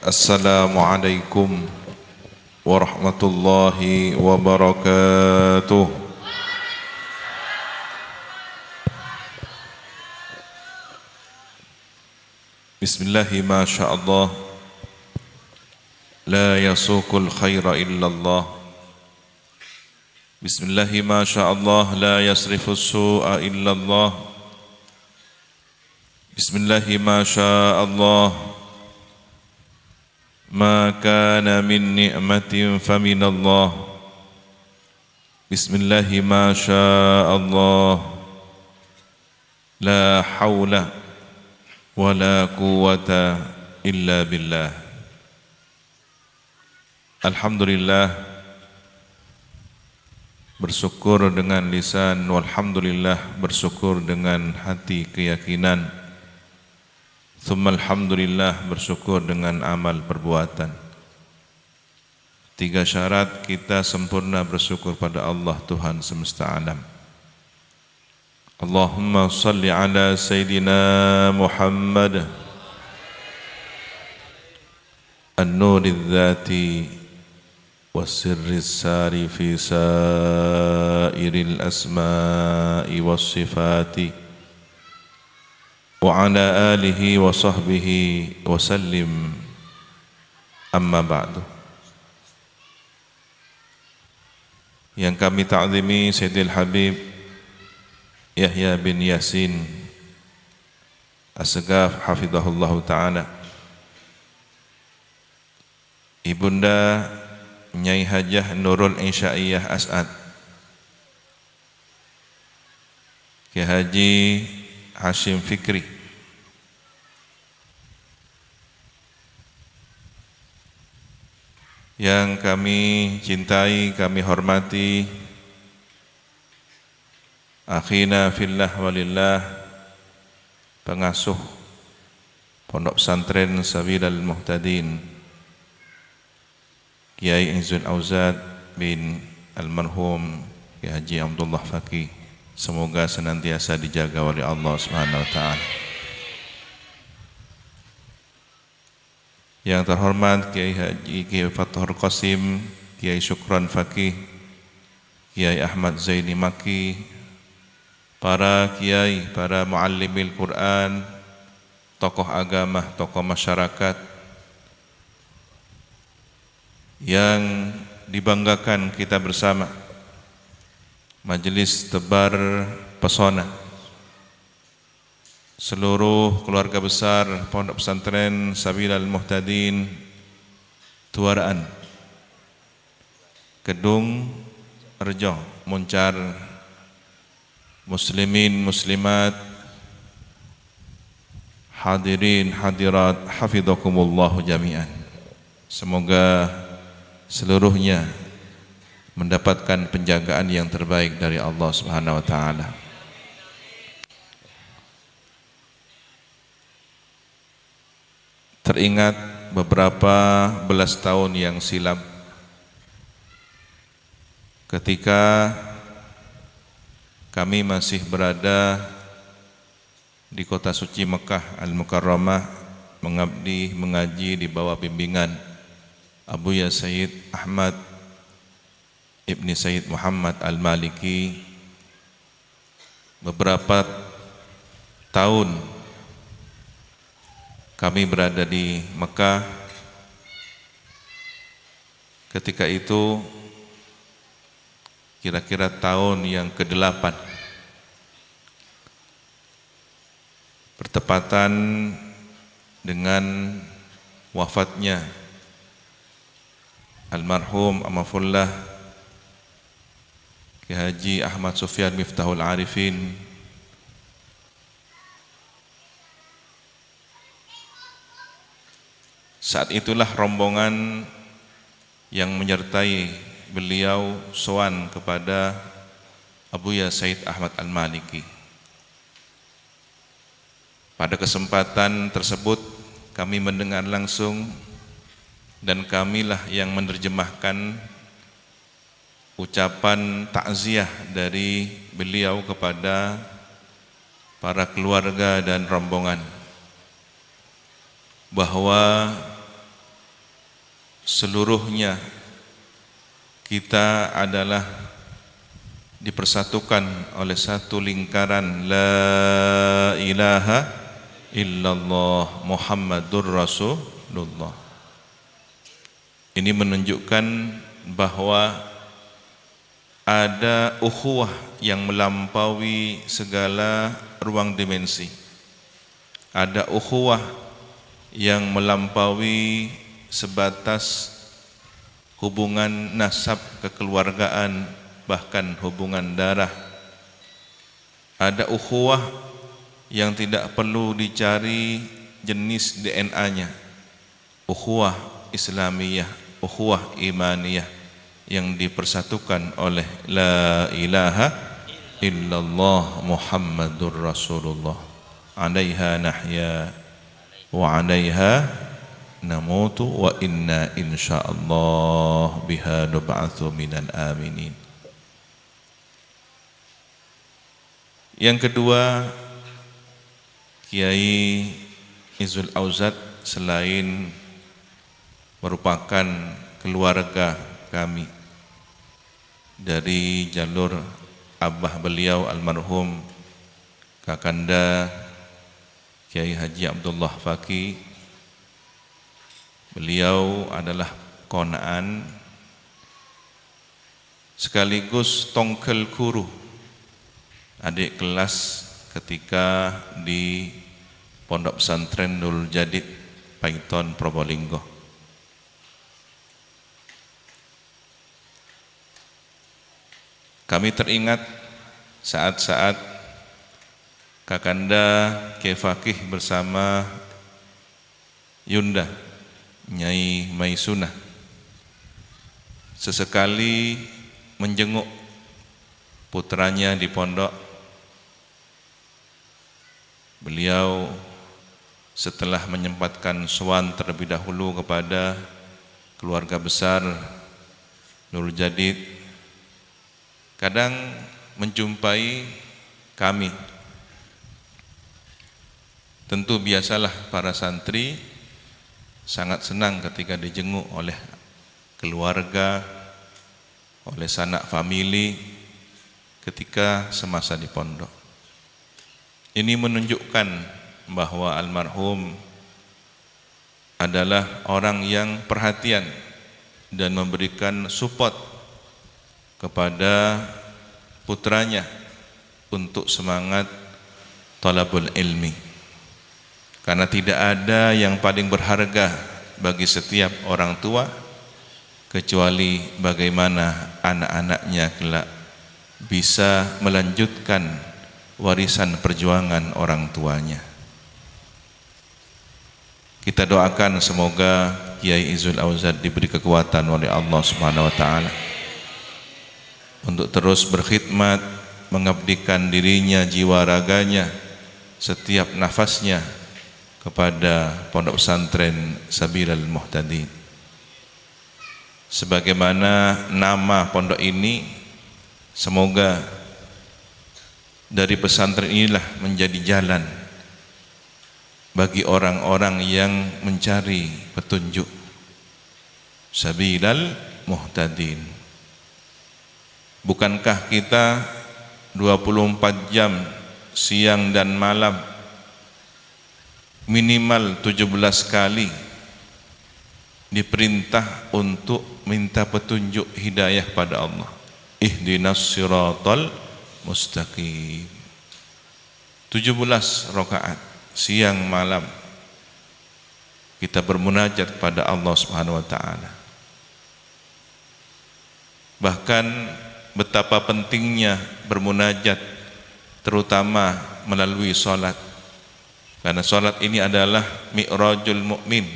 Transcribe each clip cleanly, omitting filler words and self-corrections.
Assalamualaikum warahmatullahi wabarakatuh. Bismillahi ma sya'allah, la yasuqul khaira illallah. Bismillahi ma sya'allah, la yasrifus su'a illallah. Bismillahi ma sya'allah, ma kana min ni'matin faminallah. Bismillahi ma sya'allah, la hawla wa la quwwata illa billah. Alhamdulillah, bersyukur dengan lisan, walhamdulillah bersyukur dengan hati keyakinan, thumma alhamdulillah bersyukur dengan amal perbuatan. 3 syarat kita sempurna bersyukur pada Allah Tuhan semesta alam. Allahumma salli ala Sayyidina Muhammad an-nuri dzati was-sirri sari fi sairil asma'i was-sifati wa ala alihi wa sahbihi wa sallim, amma ba'du. Yang kami ta'zimi Sayyidil Habib Yahya bin Yasin As-Segaf hafizahullah ta'ala, Ibunda Nyai Hajah Nurul Insya'iyah As'ad, Ki Haji Hashim Fikri, yang kami cintai, kami hormati, akhina fillah walillah, pengasuh Pondok Pesantren Sabilal Muhtadin Kiai Izzuddin Auzad bin Almarhum Kiai Haji Abdullah Faqih, semoga senantiasa dijaga oleh Allah Subhanahu wa taala. Yang terhormat Kiai Haji Kiai Fathur Qasim, Kiai Syukran Faqih, Kiai Ahmad Zaini Maki, para kiai, para muallimil Quran, tokoh agama, tokoh masyarakat yang dibanggakan kita bersama, majelis tebar pesona, seluruh keluarga besar Pondok Pesantren Sabilal Muhtadin Tuaraan, Kedung Rejo, Muncar, muslimin, muslimat, hadirin, hadirat, hafizakumullahu jami'an. Semoga seluruhnya mendapatkan penjagaan yang terbaik dari Allah Subhanahu wa taala. Teringat beberapa belas tahun yang silam, ketika kami masih berada di kota suci Mekah Al-Mukarramah, mengabdi, mengaji di bawah bimbingan Abuya Sayyid Ahmad Ibni Sayyid Muhammad Al-Maliki. Beberapa tahun kami berada di Mekah. Ketika itu kira-kira tahun yang ke-8, bertepatan dengan wafatnya almarhum Amafullah Ki Haji Ahmad Sufyan Miftahul Arifin. Saat itulah rombongan yang menyertai beliau sowan kepada Abuya Sayyid Ahmad Al-Maliki. Pada kesempatan tersebut kami mendengar langsung, dan kamilah yang menerjemahkan ucapan takziah dari beliau kepada para keluarga dan rombongan, bahwa seluruhnya kita adalah dipersatukan oleh satu lingkaran la ilaha illallah Muhammadur Rasulullah. Ini menunjukkan bahwa ada ukhuwah yang melampaui segala ruang dimensi. Ada ukhuwah yang melampaui sebatas hubungan nasab kekeluargaan, bahkan hubungan darah. Ada ukhuwah yang tidak perlu dicari jenis DNA-nya. Ukhuwah Islamiyah, ukhuwah imaniyah yang dipersatukan oleh la ilaha illallah Muhammadur Rasulullah. Alaiha nahya wa alaiha namutu wa inna insyaallah biha nub'atsu minal aminin. Yang kedua, Kiai Izul Auzad selain merupakan keluarga kami dari jalur abah beliau almarhum Kakanda Kiai Haji Abdullah Faki. Beliau adalah konaan sekaligus tongkel guru, adik kelas ketika di Pondok Pesantren Nurul Jadid Paiton Probolinggo. Kami teringat saat-saat Kakanda Kiai Fakih bersama Yunda Nyai Maisunah sesekali menjenguk putranya di pondok. Beliau setelah menyempatkan sowan terlebih dahulu kepada keluarga besar Nurul Jadid, kadang menjumpai kami. Tentu biasalah para santri sangat senang ketika dijenguk oleh keluarga, oleh sanak famili ketika semasa di pondok. Ini menunjukkan bahwa almarhum adalah orang yang perhatian dan memberikan support kepada putranya untuk semangat talabul ilmi. Karena tidak ada yang paling berharga bagi setiap orang tua kecuali bagaimana anak-anaknya kelak bisa melanjutkan warisan perjuangan orang tuanya. Kita doakan semoga Kiai Izul Auzad diberi kekuatan oleh Allah Subhanahu wa taala untuk terus berkhidmat, mengabdikan dirinya, jiwa raganya, setiap nafasnya kepada Pondok Pesantren Sabilal Muhtadin. Sebagaimana nama pondok ini, semoga dari pesantren inilah menjadi jalan bagi orang-orang yang mencari petunjuk. Sabilal Muhtadin. Bukankah kita 24 jam siang dan malam minimal 17 kali diperintah untuk minta petunjuk hidayah pada Allah. Ihdinas siratal mustaqim. 17 rakaat siang malam kita bermunajat pada Allah Subhanahu wa taala. Bahkan betapa pentingnya bermunajat terutama melalui salat. Karena salat ini adalah mi'rajul mukmin,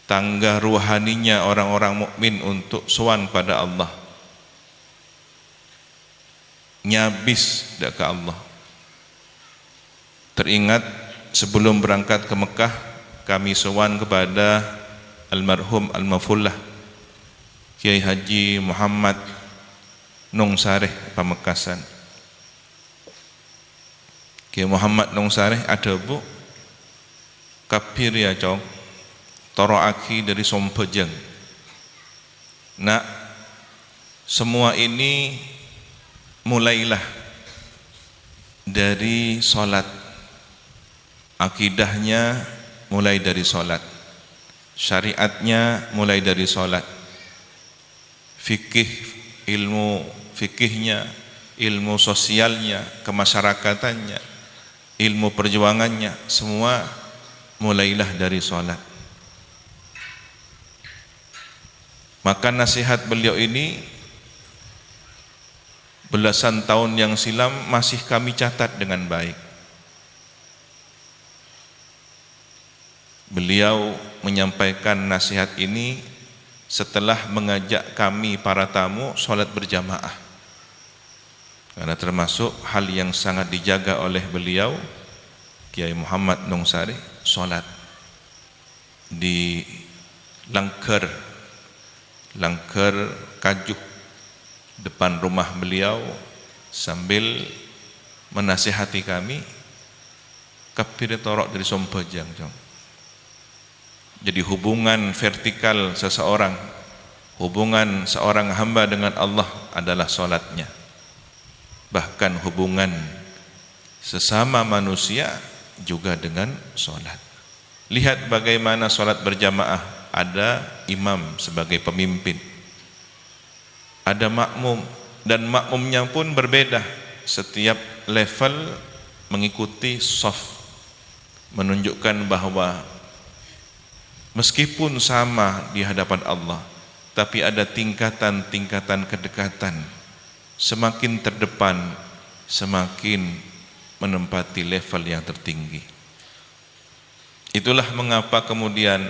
tangga ruhaninya orang-orang mukmin untuk sowan pada Allah. Nyabis dak ke Allah. Teringat sebelum berangkat ke Mekah, kami sowan kepada almarhum Al-Mafullah Kiai Haji Muhammad Nung Sareh Pamekasan. Kiai Muhammad Nung Sareh ada bu kapir ya cong, Toroaki dari Sompejeng. Nak, semua ini mulailah dari solat. Akidahnya mulai dari solat, syariatnya mulai dari solat, fikih, ilmu fikihnya, ilmu sosialnya, kemasyarakatannya, ilmu perjuangannya, semua mulailah dari solat. Maka nasihat beliau ini belasan tahun yang silam masih kami catat dengan baik. Beliau menyampaikan nasihat ini setelah mengajak kami para tamu sholat berjamaah, karena termasuk hal yang sangat dijaga oleh beliau Kiai Muhammad Nungsari, sholat di Langker Kajuh depan rumah beliau sambil menasihati kami kapir torok dari Sompejang. Jadi hubungan vertikal seseorang, hubungan seorang hamba dengan Allah adalah solatnya. Bahkan hubungan sesama manusia juga dengan solat. Lihat bagaimana solat berjamaah, ada imam sebagai pemimpin, ada makmum, dan makmumnya pun berbeda. Setiap level mengikuti shaf, menunjukkan bahwa meskipun sama di hadapan Allah, tapi ada tingkatan-tingkatan kedekatan. Semakin terdepan, semakin menempati level yang tertinggi. Itulah mengapa kemudian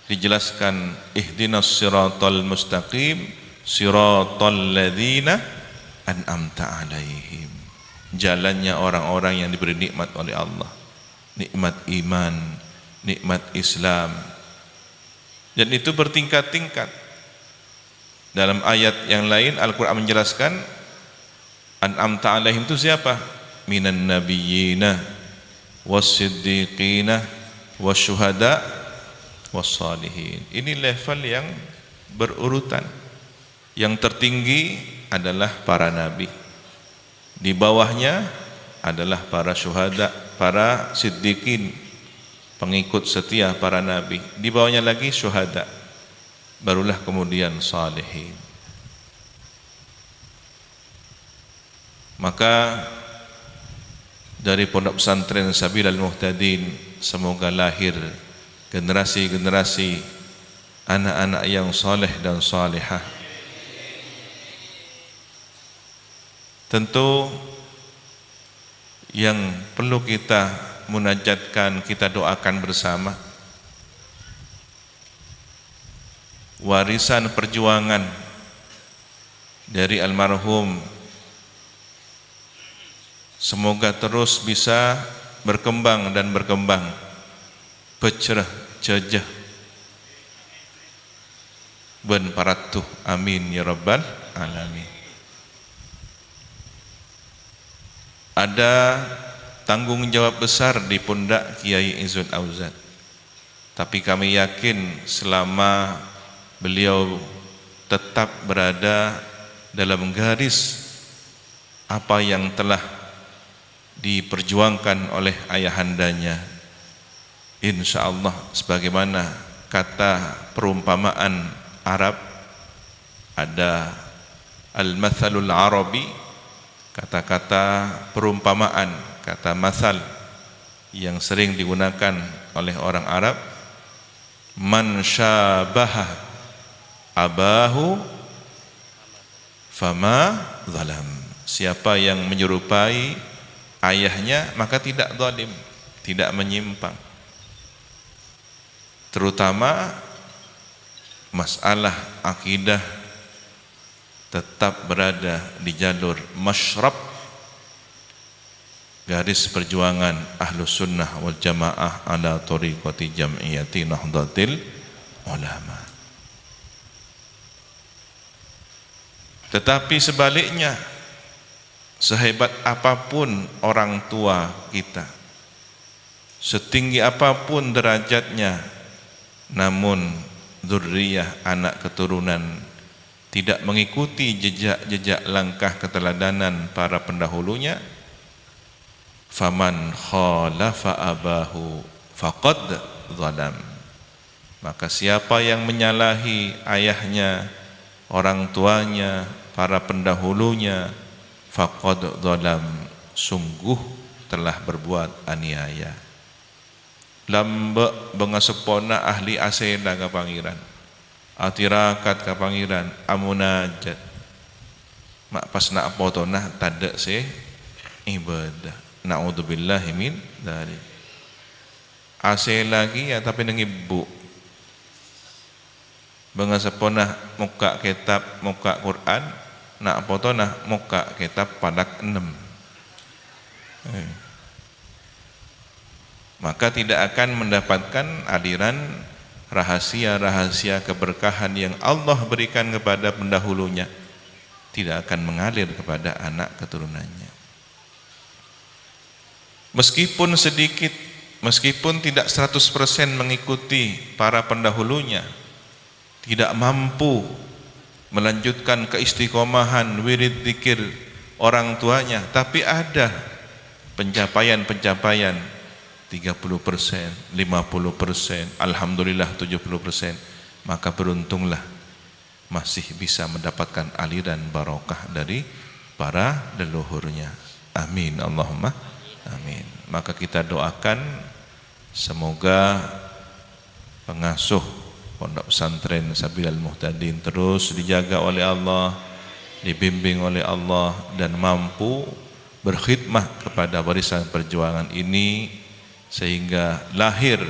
dijelaskan ihdinas siratal mustaqim siratal ladzina an'amta alaihim, jalannya orang-orang yang diberi nikmat oleh Allah, nikmat iman, nikmat Islam, dan itu bertingkat-tingkat. Dalam ayat yang lain Al-Quran menjelaskan an'amta alaihim itu siapa? Minan nabiyyina was-siddiqina wasyuhada wassalihin. Ini level yang berurutan. Yang tertinggi adalah para nabi, di bawahnya adalah para syuhada, para siddiqin, pengikut setia para nabi, di bawahnya lagi syuhada, barulah kemudian salihin. Maka dari Pondok Pesantren Sabilal Muhtadin semoga lahir generasi-generasi anak-anak yang saleh dan salihah. Tentu yang perlu kita munajatkan, kita doakan bersama, warisan perjuangan dari almarhum semoga terus bisa berkembang dan berkembang, pecerah jajah ben paratuh, amin ya rabbal alamin. Ada tanggung jawab besar di pundak Kiai Izzuddin Auzad, tapi kami yakin selama beliau tetap berada dalam garis apa yang telah diperjuangkan oleh ayahandanya, insyaallah sebagaimana kata perumpamaan Arab, ada al-mathalul arabi, kata-kata perumpamaan, kata masal yang sering digunakan oleh orang Arab, man syabaha abahu fama zalam, siapa yang menyerupai ayahnya maka tidak zalim, tidak menyimpang. Terutama masalah akidah tetap berada di jalur masyrab, garis perjuangan Ahlus Sunnah wal Jamaah ala tariqati jam'iyati Nahdlatul Ulama. Tetapi sebaliknya, sehebat apapun orang tua kita, setinggi apapun derajatnya, namun dzurriyyah anak keturunan tidak mengikuti jejak-jejak langkah keteladanan para pendahulunya, faman khalafa abahu faqad zalam, maka siapa yang menyalahi ayahnya, orang tuanya, para pendahulunya, faqad zalam, sungguh telah berbuat aniaya. Lambek bengasepona ahli asena ka pangeran, atirakat ka pangeran, amunajat mak pas nak potona tada se ibadah. Naudzubillahi min dzalik. Ase lagi ya tapi nang ibu bengasepona muka kitab, muka Quran, nak potona muka kitab padak 6. Maka tidak akan mendapatkan aliran rahasia-rahasia keberkahan yang Allah berikan kepada pendahulunya, tidak akan mengalir kepada anak keturunannya. Meskipun sedikit, meskipun tidak 100% mengikuti para pendahulunya, tidak mampu melanjutkan keistiqomahan wirid zikir orang tuanya, tapi ada pencapaian-pencapaian 30%, 50%, alhamdulillah 70%, maka beruntunglah masih bisa mendapatkan aliran barokah dari para leluhurnya. Amin, Allahumma amin. Maka kita doakan semoga pengasuh Pondok Pesantren Sabilal Muhtadin terus dijaga oleh Allah, dibimbing oleh Allah, dan mampu berkhidmah kepada warisan perjuangan ini, sehingga lahir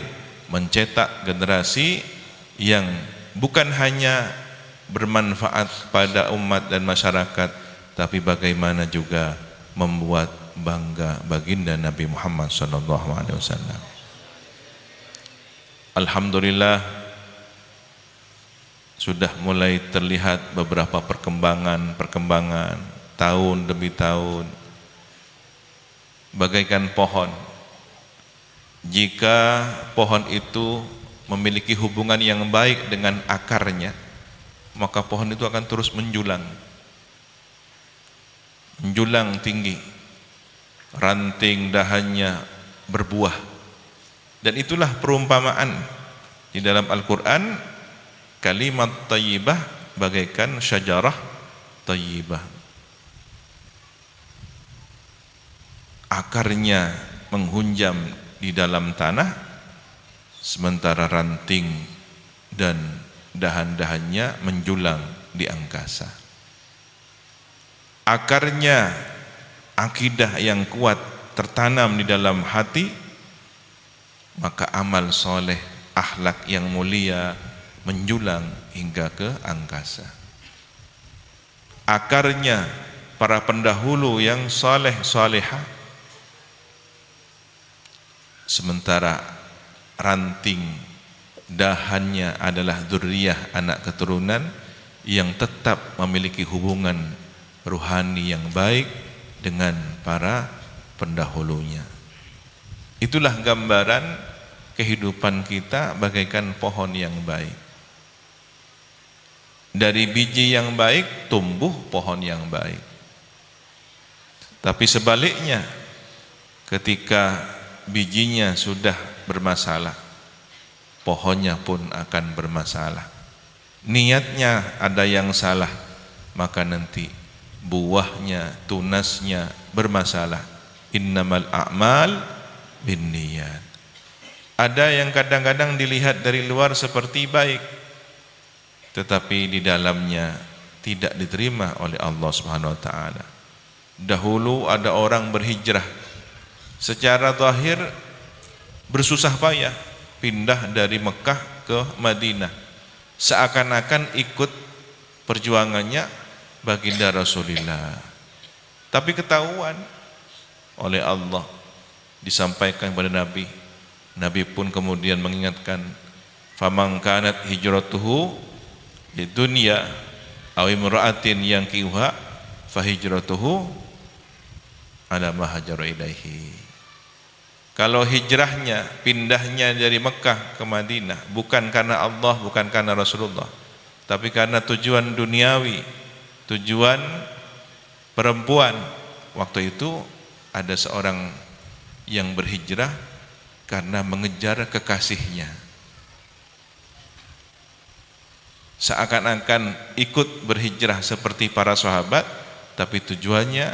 mencetak generasi yang bukan hanya bermanfaat pada umat dan masyarakat, tapi bagaimana juga membuat bangga baginda Nabi Muhammad SAW. Alhamdulillah sudah mulai terlihat beberapa perkembangan tahun demi tahun, bagaikan pohon. Jika pohon itu memiliki hubungan yang baik dengan akarnya, maka pohon itu akan terus menjulang tinggi, ranting dahannya berbuah. Dan itulah perumpamaan di dalam Al-Quran, kalimat thayyibah bagaikan syajarah thayyibah. Akarnya menghunjam di dalam tanah, sementara ranting dan dahan-dahannya menjulang di angkasa. Akarnya akidah yang kuat tertanam di dalam hati, maka amal soleh, akhlak yang mulia menjulang hingga ke angkasa. Akarnya para pendahulu yang soleh solehah, sementara ranting dahannya adalah dzurriyyah anak keturunan yang tetap memiliki hubungan ruhani yang baik dengan para pendahulunya. Itulah gambaran kehidupan kita bagaikan pohon yang baik. Dari biji yang baik tumbuh pohon yang baik. Tapi sebaliknya, ketika bijinya sudah bermasalah, pohonnya pun akan bermasalah. Niatnya ada yang salah, maka nanti buahnya, tunasnya bermasalah. Innamal a'mal binniyat. Ada yang kadang-kadang dilihat dari luar seperti baik, tetapi di dalamnya tidak diterima oleh Allah Subhanahu wa taala. Dahulu ada orang berhijrah, secara zahir bersusah payah pindah dari Mekah ke Madinah, seakan-akan ikut perjuangannya baginda Rasulullah. Tapi ketahuan oleh Allah, disampaikan kepada Nabi. Nabi pun kemudian mengingatkan, faman kanat hijratuhu lidunya aw imra'atin yankihuha fa hijratuhu ala ma hajara ilaihi. Kalau hijrahnya, pindahnya dari Mekah ke Madinah bukan karena Allah, bukan karena Rasulullah, tapi karena tujuan duniawi, tujuan perempuan. Waktu itu ada seorang yang berhijrah karena mengejar kekasihnya, seakan-akan ikut berhijrah seperti para sahabat, tapi tujuannya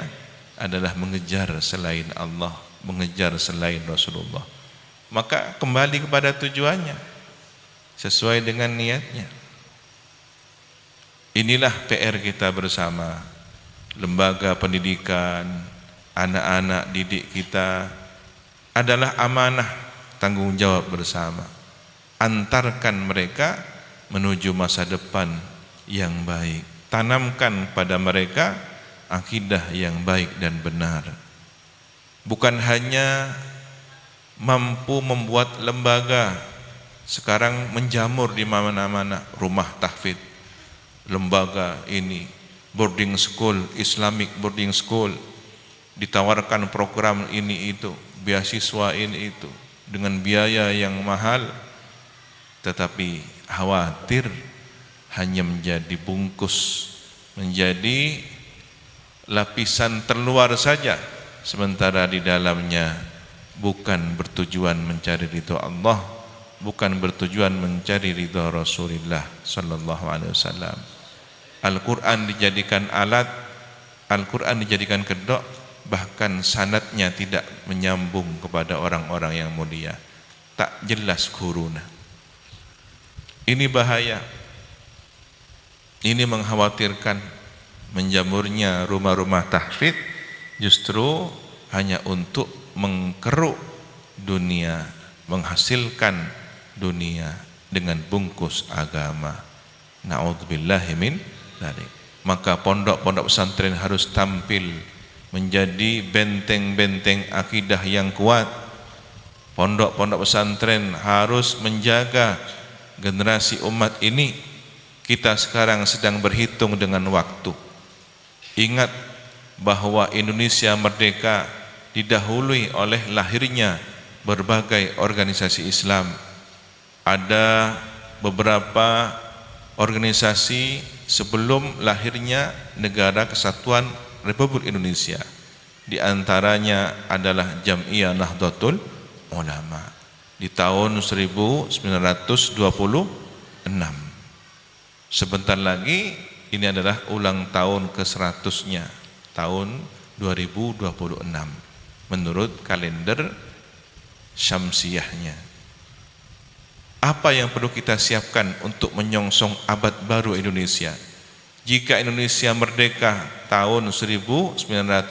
adalah mengejar selain Allah, mengejar selain Rasulullah. Maka kembali kepada tujuannya sesuai dengan niatnya. Inilah PR kita bersama, lembaga pendidikan, anak-anak didik kita adalah amanah, tanggung jawab bersama. Antarkan mereka menuju masa depan yang baik, tanamkan pada mereka akidah yang baik dan benar. Bukan hanya mampu membuat lembaga, sekarang menjamur di mana-mana, rumah tahfidz, lembaga ini, boarding school, Islamic boarding school, ditawarkan program ini itu, beasiswa ini itu, dengan biaya yang mahal, tetapi khawatir hanya menjadi bungkus, menjadi lapisan terluar saja, sementara di dalamnya bukan bertujuan mencari ridha Allah, bukan bertujuan mencari ridha Rasulullah sallallahu alaihi wasallam. Al-Quran dijadikan alat, Al-Quran dijadikan kedok, bahkan sanadnya tidak menyambung kepada orang-orang yang mulia, tak jelas guruna. Ini bahaya, ini mengkhawatirkan. Menjamurnya rumah-rumah tahfidz justru hanya untuk mengkeruk dunia, menghasilkan dunia dengan bungkus agama. Na'udzubillahi min dzalik. Maka pondok-pondok pesantren harus tampil menjadi benteng-benteng akidah yang kuat. Pondok-pondok pesantren harus menjaga generasi umat ini. Kita sekarang sedang berhitung dengan waktu. Ingat bahwa Indonesia merdeka didahului oleh lahirnya berbagai organisasi Islam. Ada beberapa organisasi sebelum lahirnya Negara Kesatuan Republik Indonesia. Di antaranya adalah Jam'iyah Nahdlatul Ulama di tahun 1926. Sebentar lagi ini adalah ulang tahun ke-100-nya, tahun 2026 menurut kalender syamsiahnya. Apa yang perlu kita siapkan untuk menyongsong abad baru Indonesia? Jika Indonesia merdeka tahun 1945,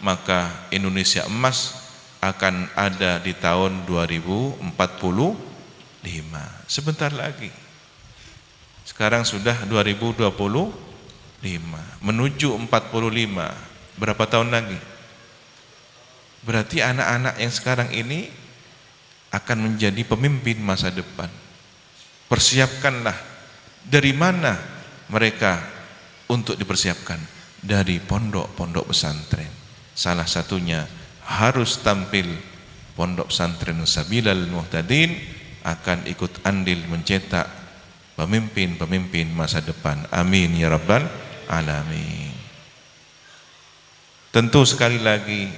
maka Indonesia emas akan ada di tahun 2045. Sebentar lagi. Sekarang sudah 2025, menuju 45. Berapa tahun lagi? Berarti anak-anak yang sekarang ini akan menjadi pemimpin masa depan. Persiapkanlah. Dari mana mereka untuk dipersiapkan? Dari pondok-pondok pesantren. Salah satunya harus tampil pondok pesantren Sabilal Muhtadin akan ikut andil mencetak pemimpin-pemimpin masa depan. Amin ya rabbal alamin. Tentu sekali lagi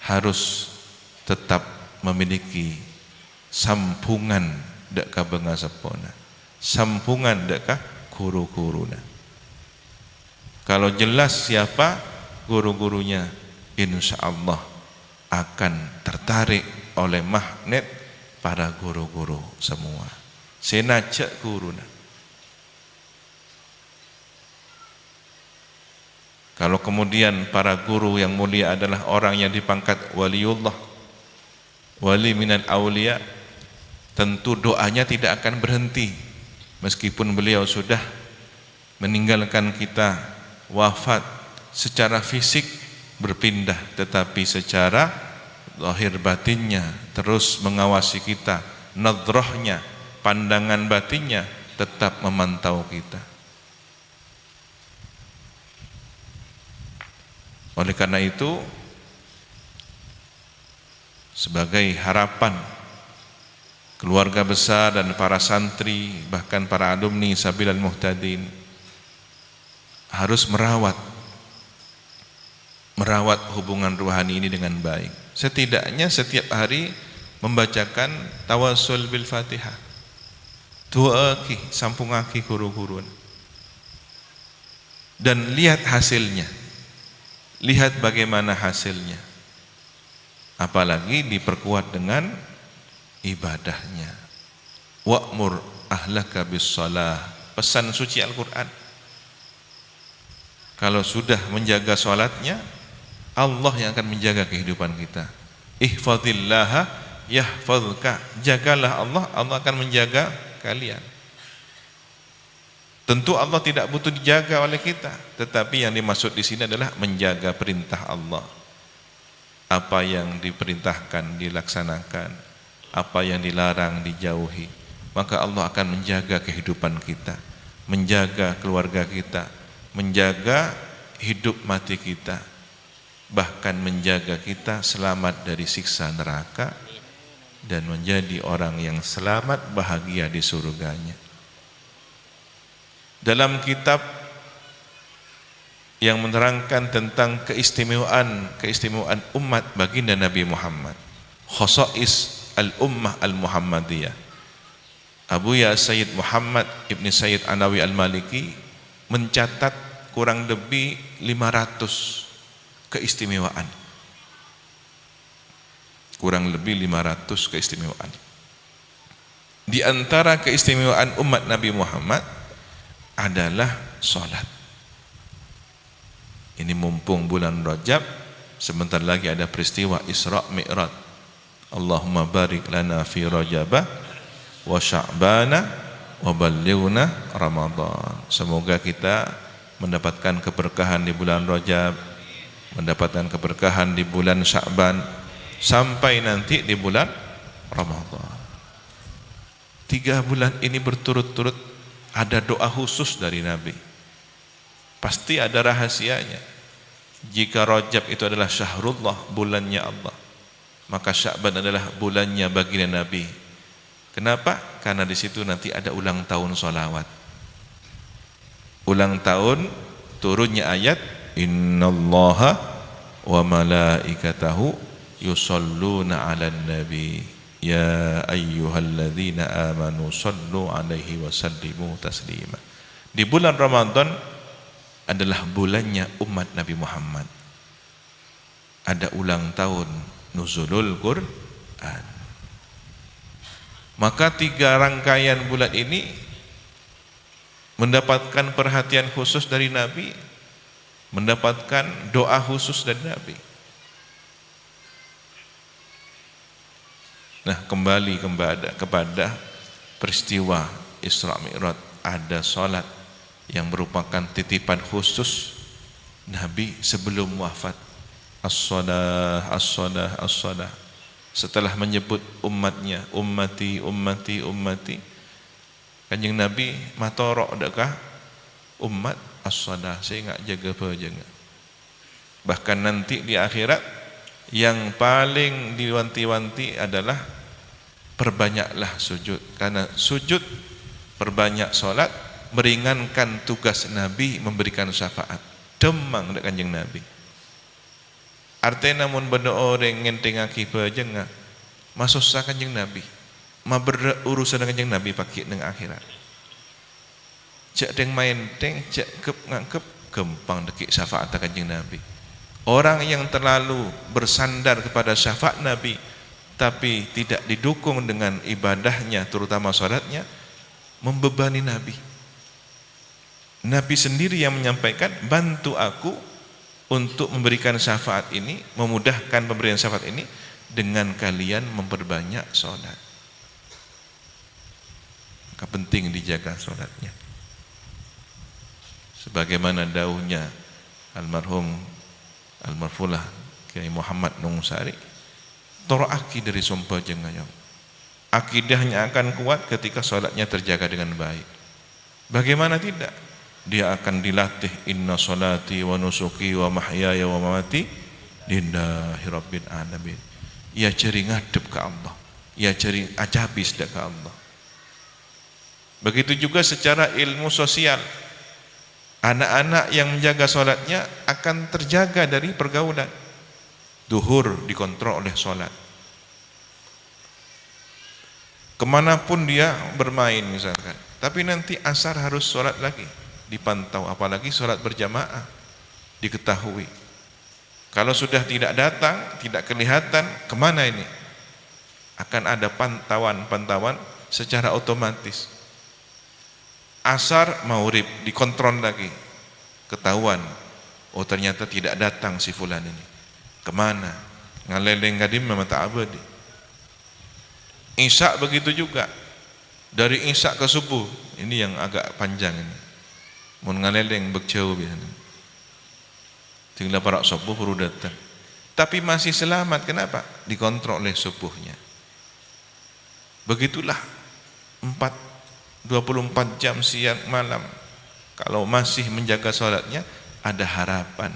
harus tetap memiliki sampungan deka bengasepona, sampungan deka guru-guruna. Kalau jelas siapa guru-gurunya, insya Allah akan tertarik oleh magnet para guru-guru semua. Senajak guruna. Kalau kemudian para guru yang mulia adalah orang yang dipangkat waliullah, wali minal awliya, tentu doanya tidak akan berhenti meskipun beliau sudah meninggalkan kita, wafat secara fisik berpindah, tetapi secara zahir batinnya terus mengawasi kita, nadrahnya, pandangan batinnya tetap memantau kita. Oleh karena itu sebagai harapan keluarga besar dan para santri, bahkan para alumni Sabilal Muhtadin harus merawat hubungan ruhani ini dengan baik. Setidaknya setiap hari membacakan tawassul bil Fatihah. Tuaki sampungaki guru-gurun. Dan lihat hasilnya. Lihat bagaimana hasilnya. Apalagi diperkuat dengan ibadahnya. Wa'mur ahlaka bis shalah. Pesan suci Al-Qur'an. Kalau sudah menjaga salatnya, Allah yang akan menjaga kehidupan kita. Ihfazillaha yahfazka. Jagalah Allah, Allah akan menjaga kalian. Tentu Allah tidak butuh dijaga oleh kita, tetapi yang dimaksud di sini adalah menjaga perintah Allah. Apa yang diperintahkan dilaksanakan, apa yang dilarang dijauhi. Maka Allah akan menjaga kehidupan kita, menjaga keluarga kita, menjaga hidup mati kita, bahkan menjaga kita selamat dari siksa neraka dan menjadi orang yang selamat bahagia di surganya. Dalam kitab yang menerangkan tentang keistimewaan umat baginda Nabi Muhammad, Khosais al-Ummah al-Muhammadiyah, Abuya Sayyid Muhammad Ibn Sayyid Anawi al-Maliki mencatat kurang lebih 500 keistimewaan. Kurang lebih 500 keistimewaan. Di antara keistimewaan umat Nabi Muhammad adalah salat. Ini mumpung bulan Rajab, sebentar lagi ada peristiwa Isra Mi'raj. Allahumma barik lana fi Rajabah wa Sya'bana wa ballighna Ramadan. Semoga kita mendapatkan keberkahan di bulan Rajab, mendapatkan keberkahan di bulan Sya'ban, sampai nanti di bulan Ramadan. 3 bulan ini berturut-turut ada doa khusus dari Nabi. Pasti ada rahasianya. Jika Rajab itu adalah syahrullah, bulannya Allah, maka Sya'ban adalah bulannya baginda Nabi. Kenapa? Karena di situ nanti ada ulang tahun sholawat. Ulang tahun turunnya ayat innallaha wa malaikatahu yusalluna 'alan nabi ya ayyuhalladzina amanu sallu 'alaihi wa sallimu taslima. Di bulan Ramadan adalah bulannya umat Nabi Muhammad. Ada ulang tahun nuzulul Quran. Maka 3 rangkaian bulan ini mendapatkan perhatian khusus dari Nabi, mendapatkan doa khusus dari Nabi. Nah, kembali kepada peristiwa Isra Mi'raj, ada salat yang merupakan titipan khusus Nabi sebelum wafat. As-shalah, as-shalah, as-shalah. Setelah menyebut umatnya, ummati, ummati, ummati, Kanjeng Nabi matorok dekah umat as-shalah, saya enggak jaga berjaga. Bahkan nanti di akhirat yang paling diwanti-wanti adalah perbanyaklah sujud, karena sujud perbanyak salat meringankan tugas Nabi memberikan syafaat. Demang dek Kanjeng Nabi. Artinya namun benda orang ngentengaki berjenga masuk sah Kanjeng Nabi, ma berurusan dengan Kanjeng Nabi pakai dengan akhirat. Cak deng main teng, cak kep ngangkep gempang dekik syafaat Kanjeng Nabi. Orang yang terlalu bersandar kepada syafaat Nabi tapi tidak didukung dengan ibadahnya, terutama salatnya, membebani Nabi. Nabi sendiri yang menyampaikan, bantu aku untuk memberikan syafaat ini, memudahkan pemberian syafaat ini dengan kalian memperbanyak salat. Maka penting dijaga salatnya. Sebagaimana dauhnya almarhum almarfulah Kiai Muhammad Nungsari, toraki dari sumpah jengayang. Akidahnya akan kuat ketika salatnya terjaga dengan baik. Bagaimana tidak? Dia akan dilatih, inna salati wa nusuki wa mahyaya wa mamati lillahi rabbil alamin. ia cari ngadep ke Allah, ia cari ajabis dah ke Allah. Begitu juga secara ilmu sosial, anak-anak yang menjaga solatnya akan terjaga dari pergaulan. Duhur dikontrol oleh solat, kemanapun dia bermain misalkan, tapi nanti asar harus solat lagi, dipantau, apalagi solat berjamaah diketahui. Kalau sudah tidak datang, tidak kelihatan, kemana ini? Akan ada pantauan secara otomatis. Asar maghrib dikontrol lagi, ketahuan, oh ternyata tidak datang si fulan ini, kemana? Ngaleleng gadim memang tak abadi. Isya begitu juga, dari isya ke subuh, ini yang agak panjang ini, mun ngaleleng bekjauh biasanya, tinggal para subuh baru datang, tapi masih selamat. Kenapa? Dikontrol oleh subuhnya. Begitulah 24 jam siang malam, kalau masih menjaga sholatnya ada harapan.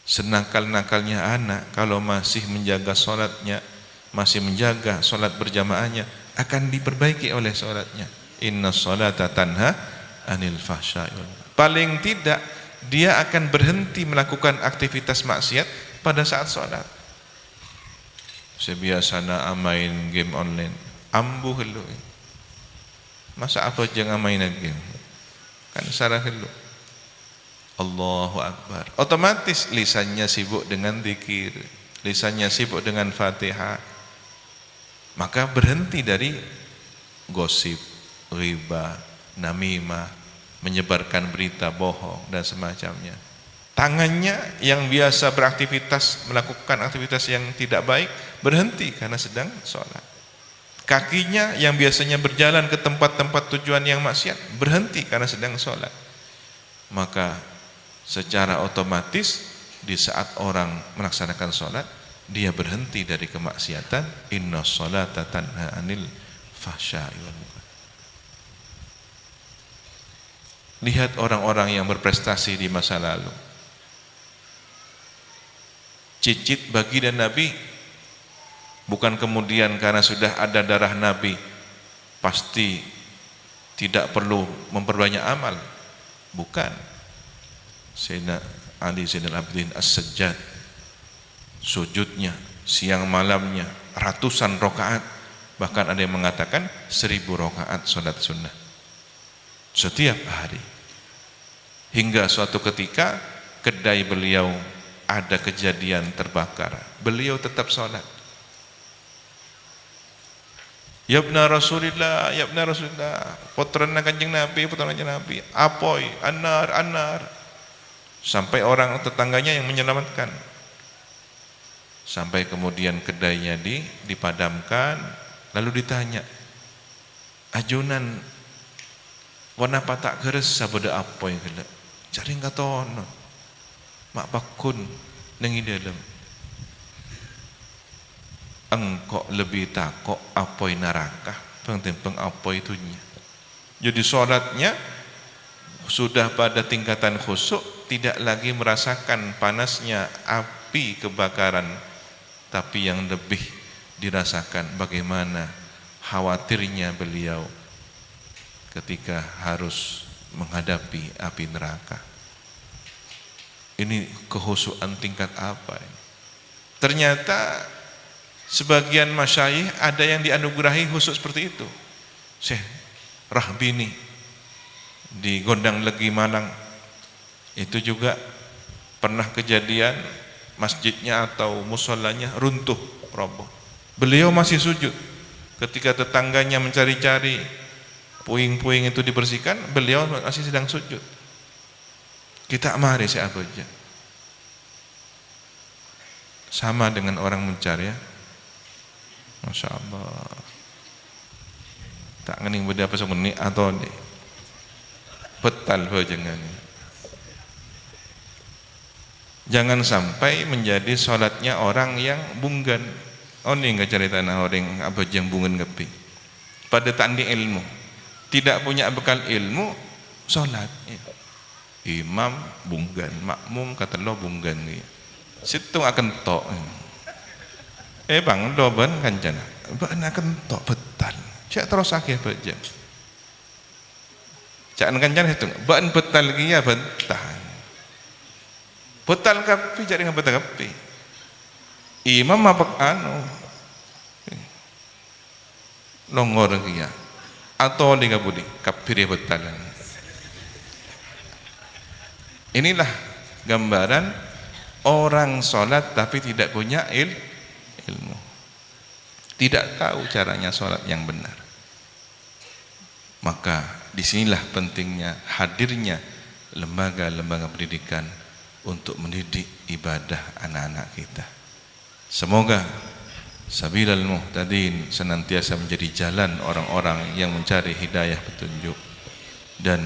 Senakal-nakalnya anak, kalau masih menjaga sholatnya, masih menjaga sholat berjamaahnya, akan diperbaiki oleh sholatnya. Inna sholata tanha anil fahsya'i. Paling tidak dia akan berhenti melakukan aktivitas maksiat pada saat sholat. Sebiasana main game online, ambuh lu. Masa apa jangan main game? Kan sarah lu. Allahu Akbar. Otomatis lisannya sibuk dengan zikir, lisannya sibuk dengan Fatihah. Maka berhenti dari gosip, riba, namimah, menyebarkan berita bohong dan semacamnya. Tangannya yang biasa beraktivitas, melakukan aktivitas yang tidak baik, berhenti karena sedang sholat. Kakinya yang biasanya berjalan ke tempat-tempat tujuan yang maksiat, berhenti karena sedang sholat. Maka secara otomatis di saat orang melaksanakan sholat, dia berhenti dari kemaksiatan. Inna sholata tanha anil fahsya'i wal munkar. Lihat orang-orang yang berprestasi di masa lalu, cicit baginda Nabi, bukan kemudian karena sudah ada darah Nabi pasti tidak perlu memperbanyak amal, bukan. Sayyidina Ali Zainal Abidin As-Sajjad, sujudnya siang malamnya ratusan rakaat, bahkan ada yang mengatakan 1000 rakaat salat sunnah setiap hari. Hingga suatu ketika kedai beliau ada kejadian terbakar, beliau tetap salat. Ya ibna Rasulillah, ya ibna Rasulillah, putrana Kanjeng Nabi, putrana Kanjeng Nabi, apoi, anar. Sampai orang tetangganya yang menyelamatkan. Sampai kemudian kedainya dipadamkan, lalu ditanya, ajunan warna patak keres sabada apoi kala. Cari katono. Mak bakun nengi dalam. Engkau lebih takut apoi neraka peng apoi itunya. Jadi sholatnya sudah pada tingkatan khusyuk, tidak lagi merasakan panasnya api kebakaran, tapi yang lebih dirasakan bagaimana khawatirnya beliau ketika harus menghadapi api neraka. Ini kehusuan tingkat apa ini? Ternyata sebagian masyayikh ada yang dianugerahi khusus seperti itu. Syekh Rahbini di Gondang Legi Malang, itu juga pernah kejadian masjidnya atau musholanya runtuh, roboh. Beliau masih sujud. Ketika tetangganya mencari-cari, puing-puing itu dibersihkan, beliau masih sedang sujud. Kita mari siapa aja. Sama dengan orang mencari ya. Masya Allah, tak ngening beda apa sungguh atau ni betal jangan. Jangan sampai menjadi sholatnya orang yang bunggan. Oh ni nggak cerita orang apa yang bunggan ngepi. Pada tanding ilmu, tidak punya bekal ilmu, sholat. Imam bunggan, makmum kata lo bunggan ni. Situ akan tok. bang do ban kanjana ban akan tok betal cak terus akeh beje cak kanjana itu ban betal lagi ya bentah betal kapi jadi ngapa kapi imam apa anu nongor lagi ya atau di kabudi kapir betalan. Inilah gambaran orang sholat tapi tidak punya ilmu, tidak tahu caranya sholat yang benar. Maka disinilah pentingnya hadirnya lembaga-lembaga pendidikan untuk mendidik ibadah anak-anak kita. Semoga Sabilal Muhtadin senantiasa menjadi jalan orang-orang yang mencari hidayah petunjuk, dan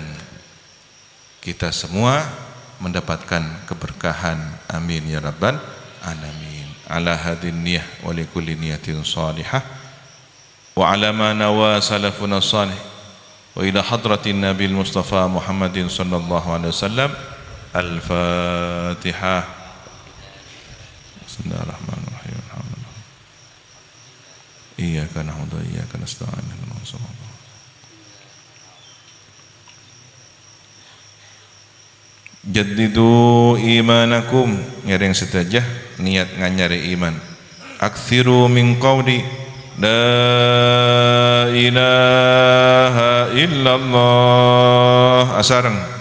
kita semua mendapatkan keberkahan. Amin ya rabbal alamin. Ala hadin niyah wa likulli niyatin salihah wa ala ma nawa salafuna salih wa ila hadratin nabil mustafa Muhammadin sallallahu alaihi wasallam. Al-Fatihah. Bismillahirrahmanirrahim. Iyyaka na'budu wa iyyaka nasta'in. Jaddidu imanakum, ngareng setajah niat nganyari iman. Aktsiru min qawli la ilaha illallah. Asareng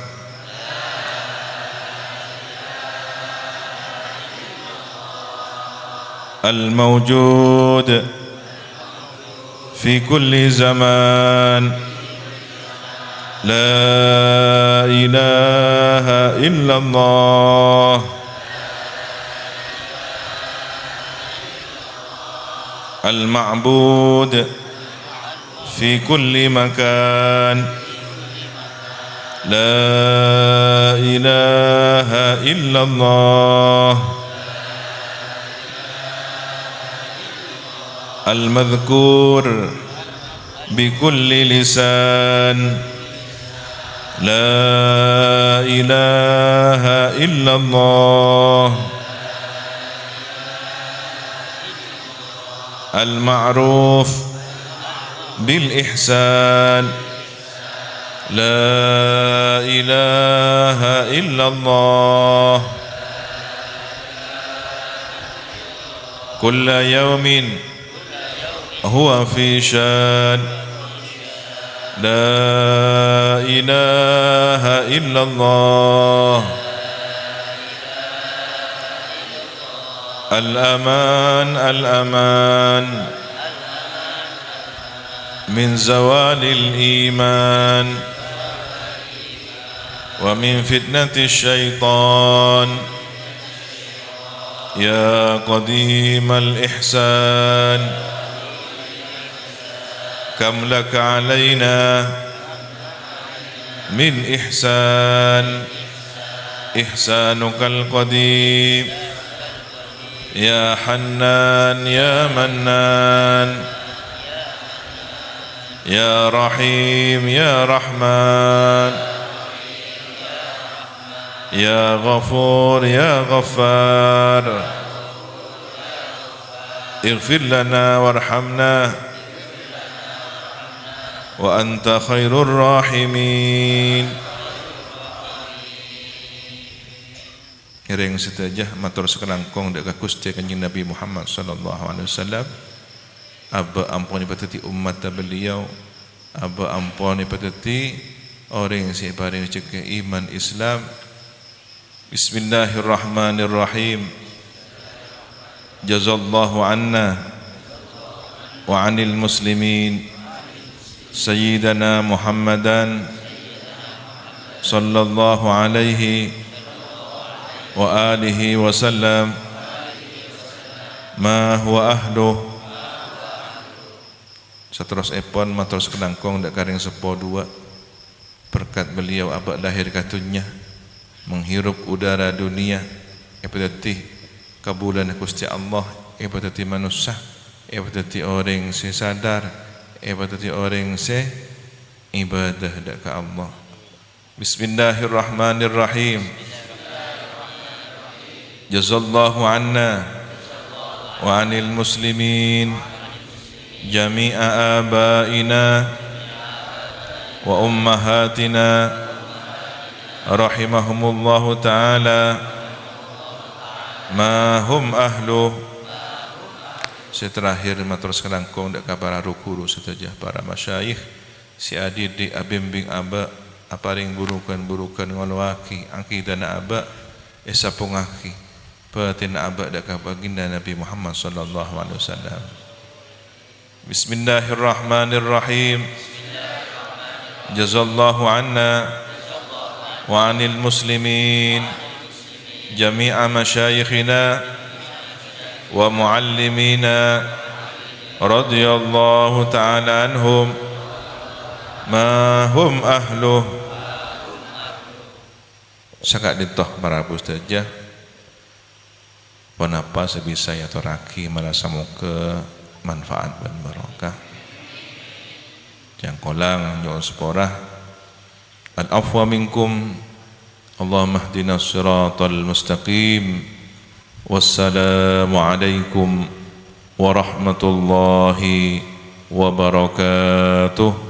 al-mawjud fi kulli zaman, la ilaha illallah. Al-ma'bud fi kulli makan, la ilaha illallah. Al-madhkur bi kulli lisan, la ilaha illallah. Al-ma'ruf bil ihsan, la ilaha illallah. Kulla yawmin huwa fi shan, la ilaha illallah. Al-aman, al-aman min zawalil iman wa min fitnati syaitan. Ya qadimal ihsan, kam laka alaina min ihsan, ihsanukal qadim. Ya Hannan, ya Mannan, ya Rahim, ya Rahman, ya Ghafur, ya Ghaffar. Ighfir lana warhamna wa anta khairur rahimin. Ngereng setajah matur sekelangkong dek Gusti Kanjeng Nabi Muhammad sallallahu alaihi wasallam. Aba ampun pateti umat beliau, aba ampun pateti orang yang paring cekeh iman Islam. Bismillahirrahmanirrahim. Jazallahu anna wa anil muslimin sayyidana Muhammadan sallallahu alaihi wa alihi wa sallam ma huwa ahluh. Seterus epon matur sekedangkong dak karing sepo dua berkat beliau abad lahir katunya menghirup udara dunia epatati kabulan Gusti Allah, epatati manusia, epatati orang se sadar, epatati orang se ibadah dak ka Allah. Bismillahirrahmanirrahim. Jazallahu anna وعن المسلمين جميع آبائنا وأمهاتنا رحمهم الله تعالى ما هم أهله. Saya terakhir matur sekelangkung dak para guru saja para masyayikh si adik abimbing aba aparing burukan ngolwaki angkidana aba esapungaki patina aba dak baginda Nabi Muhammad sallallahu alaihi wasallam. Bismillahirrahmanirrahim. Jazallahu anna wa anil muslimin jami'a masyayikhina wa muallimina radhiyallahu ta'ala anhum ma hum ahluh. Sakak ditoh para ustazah penapa sebisa ya toraki merasa muka manfaat dan barakah yang kolang yang seporah al-afwa minkum Allahumma hdina siratal mustaqim. Wassalamu alaikum warahmatullahi wabarakatuh.